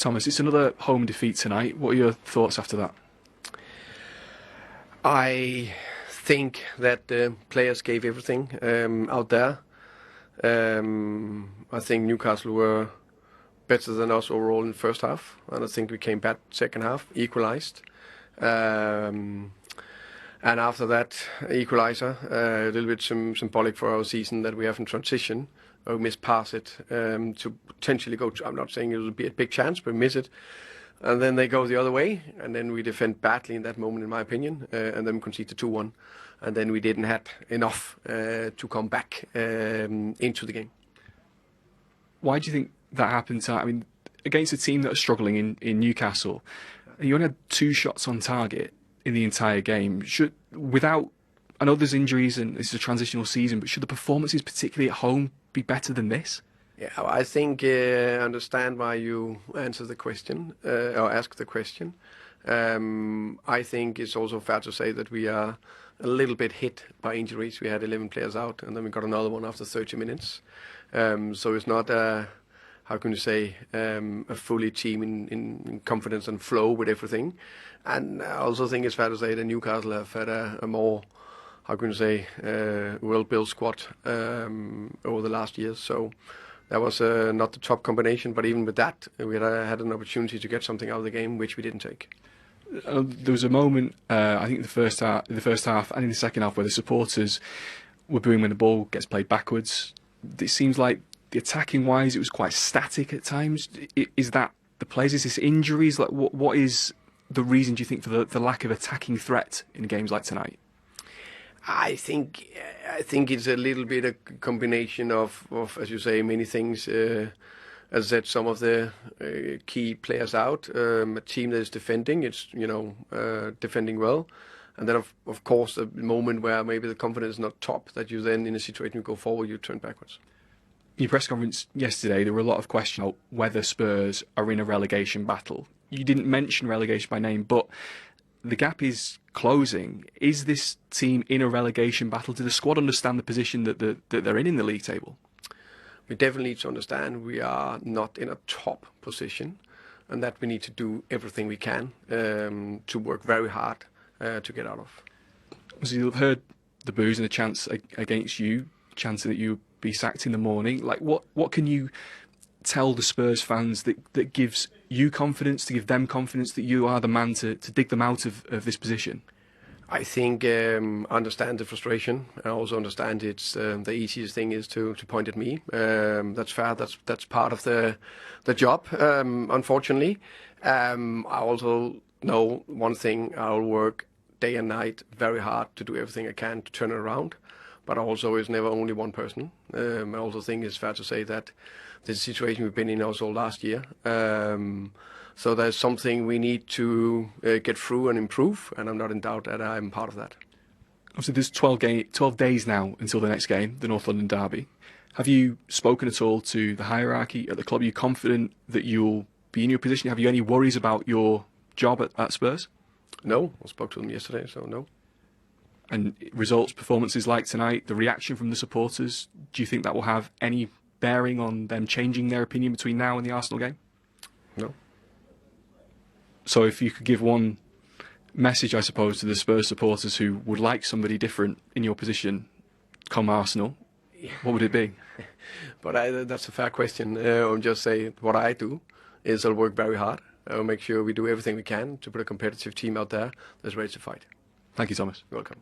Thomas, it's another home defeat tonight. What are your thoughts after that? I think that the players gave everything out there. I think Newcastle were better than us overall in the first half, and I think we came back second half, equalised. And after that equaliser, a little bit symbolic for our season that we have in transition. We miss pass it to potentially go. I'm not saying it will be a big chance, but miss it. And then they go the other way, and then we defend badly in that moment, in my opinion, and then concede the 2-1. And then we didn't have enough to come back into the game. Why do you think that happened? I mean, against a team that are struggling in Newcastle, you only had 2 shots on target in the entire game. I know there's injuries and this is a transitional season, but should the performances, particularly at home, be better than this? Yeah, I think I understand why you answer the question or ask the question. I think it's also fair to say that we are a little bit hit by injuries. We had 11 players out, and then we got another one after 30 minutes. So it's not a fully team in confidence and flow with everything. And I also think it's fair to say that Newcastle have had a more, well-built squad over the last years. So that was not the top combination, but even with that, we had an opportunity to get something out of the game, which we didn't take. There was a moment, I think, in the first half and in the second half, where the supporters were booing when the ball gets played backwards. It seems like the attacking wise, it was quite static at times. Is that the players? Is this injuries? Like, what is the reason, do you think, for the lack of attacking threat in games like tonight? I think it's a little bit a combination of as you say, many things. As I said, some of the key players out. A team that is defending, it's defending well, and then of course a moment where maybe the confidence is not top. That you then in a situation you go forward, you turn backwards. In your press conference yesterday, there were a lot of questions about whether Spurs are in a relegation battle. You didn't mention relegation by name, but the gap is closing. Is this team in a relegation battle? Do the squad understand the position that they're in the league table? We definitely need to understand we are not in a top position, and that we need to do everything we can to work very hard to get out of. So you've heard the boos and the chants against you, chanting that you be sacked in the morning. Like, what can you tell the Spurs fans that gives you confidence, to give them confidence that you are the man to dig them out of this position? I think I understand the frustration. I also understand it's the easiest thing is to point at me. That's fair. That's part of the job. Unfortunately, I also know one thing: I'll work day and night very hard to do everything I can to turn it around. But also, it's never only one person. I also think it's fair to say that the situation we've been in also last year. So there's something we need to get through and improve, and I'm not in doubt that I'm part of that. Obviously, there's 12 days now until the next game, the North London derby. Have you spoken at all to the hierarchy at the club? Are you confident that you'll be in your position? Have you any worries about your job at Spurs? No, I spoke to them yesterday, so no. And results, performances like tonight, the reaction from the supporters, do you think that will have any bearing on them changing their opinion between now and the Arsenal game? No. So if you could give one message, I suppose, to the Spurs supporters who would like somebody different in your position come Arsenal, what would it be? But that's a fair question. I'll just say what I do is I'll work very hard. I'll make sure we do everything we can to put a competitive team out there that's ready to fight. Thank you, Thomas. You're welcome.